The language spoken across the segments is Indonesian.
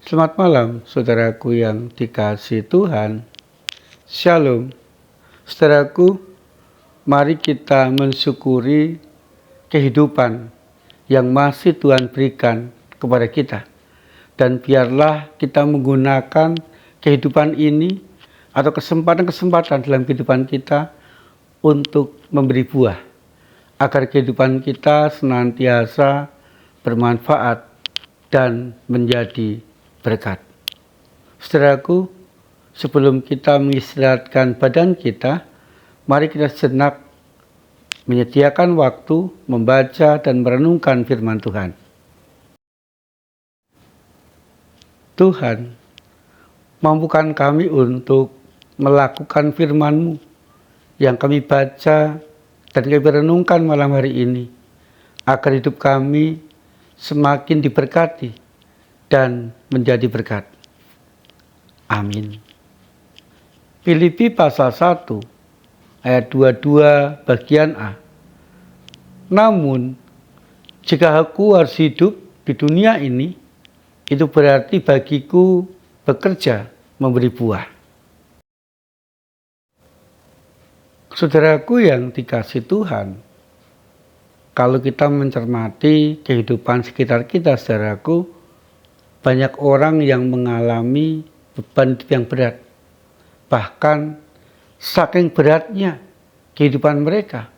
Selamat malam, saudaraku yang dikasihi Tuhan. Shalom. Saudaraku, mari kita mensyukuri kehidupan yang masih Tuhan berikan kepada kita. Dan biarlah kita menggunakan kehidupan ini atau kesempatan-kesempatan dalam kehidupan kita untuk memberi buah, agar kehidupan kita senantiasa bermanfaat dan menjadi berkat. Saudaraku, sebelum kita mengistirahatkan badan kita, mari kita sejenak menyediakan waktu membaca dan merenungkan firman Tuhan. Tuhan, mampukan kami untuk melakukan firman-Mu yang kami baca dan kami renungkan malam hari ini, agar hidup kami semakin diberkati dan menjadi berkat. Amin. Filipi pasal 1 ayat 22 bagian A. Namun, jika aku harus hidup di dunia ini, itu berarti bagiku bekerja memberi buah. Saudaraku yang dikasihi Tuhan, kalau kita mencermati kehidupan sekitar kita, saudaraku, banyak orang yang mengalami beban hidup yang berat. Bahkan saking beratnya kehidupan mereka,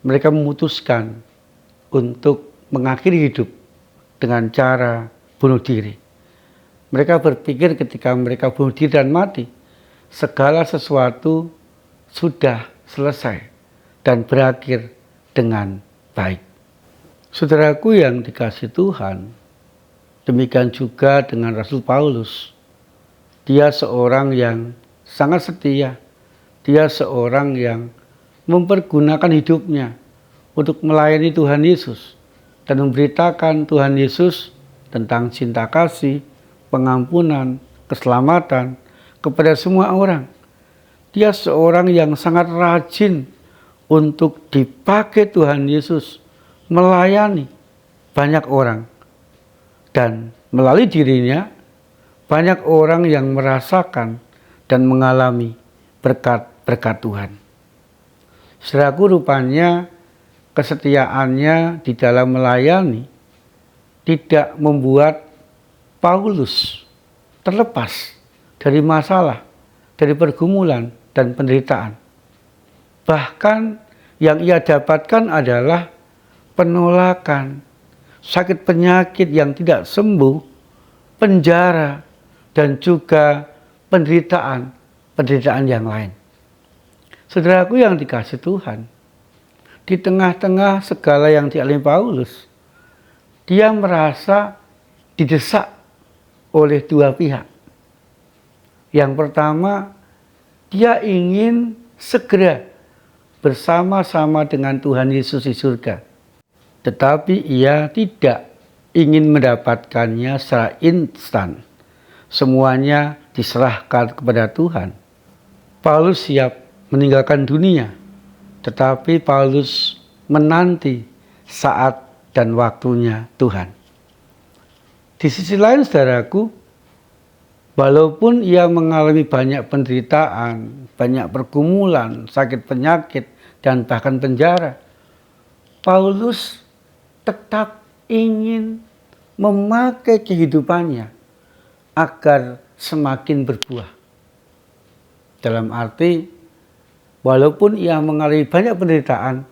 mereka memutuskan untuk mengakhiri hidup dengan cara bunuh diri. Mereka berpikir ketika mereka bunuh diri dan mati, segala sesuatu sudah selesai dan berakhir dengan baik. Saudaraku yang dikasihi Tuhan, demikian juga dengan Rasul Paulus. Dia seorang yang sangat setia. Dia seorang yang mempergunakan hidupnya untuk melayani Tuhan Yesus dan memberitakan Tuhan Yesus tentang cinta kasih, pengampunan, keselamatan kepada semua orang. Dia seorang yang sangat rajin untuk dipakai Tuhan Yesus melayani banyak orang. Dan melalui dirinya, banyak orang yang merasakan dan mengalami berkat-berkat Tuhan. Saudaraku, rupanya kesetiaannya di dalam melayani tidak membuat Paulus terlepas dari masalah, dari pergumulan dan penderitaan. Bahkan yang ia dapatkan adalah penolakan, sakit penyakit yang tidak sembuh, penjara, dan juga penderitaan yang lain. Saudaraku yang dikasihi Tuhan, di tengah-tengah segala yang dialami Paulus, dia merasa didesak oleh dua pihak. Yang pertama, dia ingin segera bersama-sama dengan Tuhan Yesus di surga. Tetapi ia tidak ingin mendapatkannya secara instan. Semuanya diserahkan kepada Tuhan. Paulus siap meninggalkan dunia, tetapi Paulus menanti saat dan waktunya Tuhan. Di sisi lain, saudaraku, walaupun ia mengalami banyak penderitaan, banyak pergumulan, sakit penyakit, dan bahkan penjara, Paulus tetap ingin memakai kehidupannya agar semakin berbuah. Dalam arti, walaupun ia mengalami banyak penderitaan,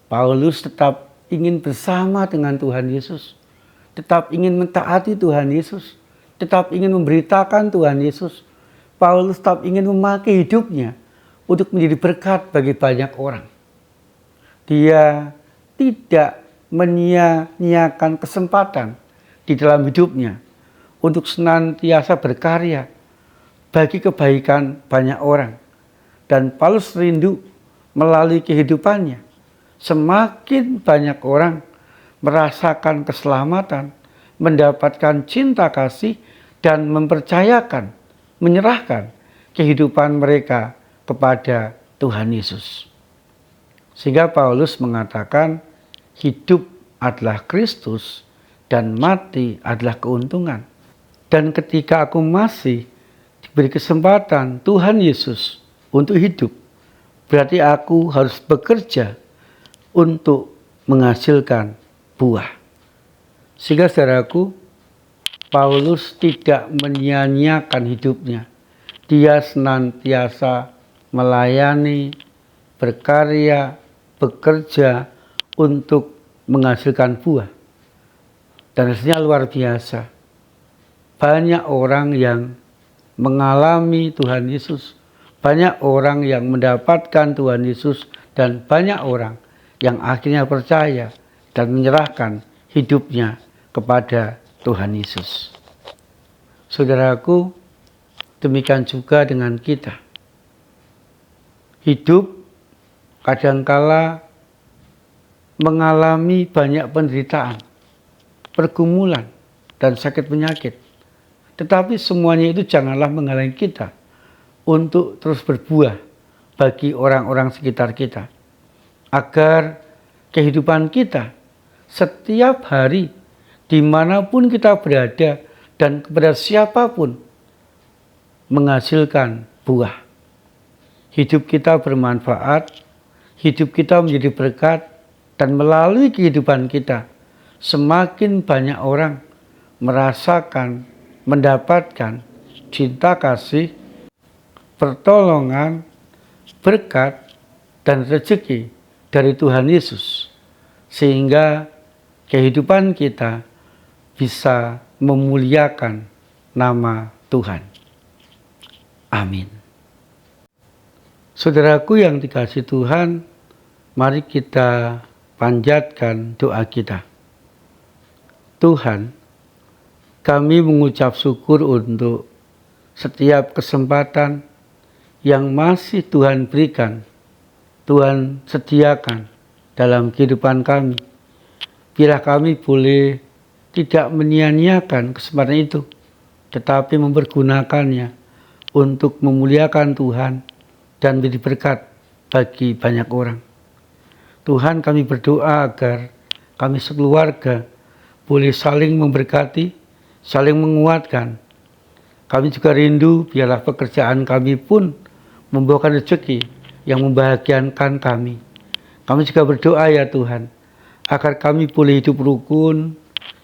Paulus tetap ingin bersama dengan Tuhan Yesus, tetap ingin mentaati Tuhan Yesus, tetap ingin memberitakan Tuhan Yesus. Paulus tetap ingin memakai hidupnya untuk menjadi berkat bagi banyak orang. Dia tidak menyia-nyiakan kesempatan di dalam hidupnya untuk senantiasa berkarya bagi kebaikan banyak orang. Dan Paulus rindu melalui kehidupannya, semakin banyak orang merasakan keselamatan, mendapatkan cinta kasih, dan mempercayakan, menyerahkan kehidupan mereka kepada Tuhan Yesus. Sehingga Paulus mengatakan, hidup adalah Kristus dan mati adalah keuntungan. Dan ketika aku masih diberi kesempatan Tuhan Yesus untuk hidup, berarti aku harus bekerja untuk menghasilkan buah. Sehingga saudaraku, Paulus tidak menyia-nyiakan hidupnya. Dia senantiasa melayani, berkarya, bekerja untuk menghasilkan buah. Dan hasilnya luar biasa. Banyak orang yang mengalami Tuhan Yesus. Banyak orang yang mendapatkan Tuhan Yesus. Dan banyak orang yang akhirnya percaya dan menyerahkan hidupnya kepada Tuhan Yesus. Saudaraku, demikian juga dengan kita. Hidup kadangkala mengalami banyak penderitaan, pergumulan, dan sakit penyakit. Tetapi semuanya itu janganlah menghalangi kita untuk terus berbuah bagi orang-orang sekitar kita. Agar kehidupan kita setiap hari, dimanapun kita berada dan kepada siapapun, menghasilkan buah. Hidup kita bermanfaat, hidup kita menjadi berkat, dan melalui kehidupan kita, semakin banyak orang merasakan, mendapatkan cinta kasih, pertolongan, berkat, dan rezeki dari Tuhan Yesus. Sehingga kehidupan kita bisa memuliakan nama Tuhan. Amin. Saudaraku yang dikasihi Tuhan, mari kita panjatkan doa kita. Tuhan, kami mengucap syukur untuk setiap kesempatan yang masih Tuhan berikan, Tuhan sediakan dalam kehidupan kami. Biarlah kami boleh tidak menyia-nyiakan kesempatan itu, tetapi mempergunakannya untuk memuliakan Tuhan dan menjadi berkat bagi banyak orang. Tuhan, kami berdoa agar kami sekeluarga boleh saling memberkati, saling menguatkan. Kami juga rindu biarlah pekerjaan kami pun membawakan rezeki yang membahagiakan kami. Kami juga berdoa ya Tuhan, agar kami boleh hidup rukun,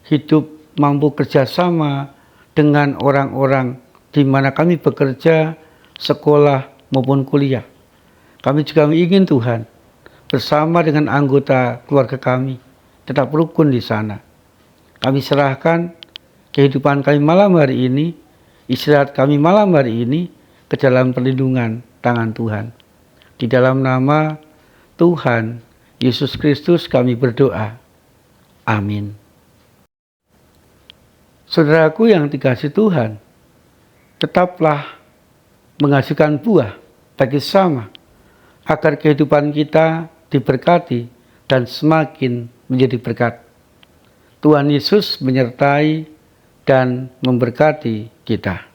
hidup mampu kerjasama dengan orang-orang di mana kami bekerja, sekolah maupun kuliah. Kami juga ingin Tuhan bersama dengan anggota keluarga kami tetap rukun di sana. Kami serahkan kehidupan kami malam hari ini, istirahat kami malam hari ini ke dalam perlindungan tangan Tuhan. Di dalam nama Tuhan Yesus Kristus kami berdoa. Amin. Saudaraku yang dikasihi Tuhan, tetaplah menghasilkan buah bagi sesama, agar kehidupan kita diberkati dan semakin menjadi berkat. Tuhan Yesus menyertai dan memberkati kita.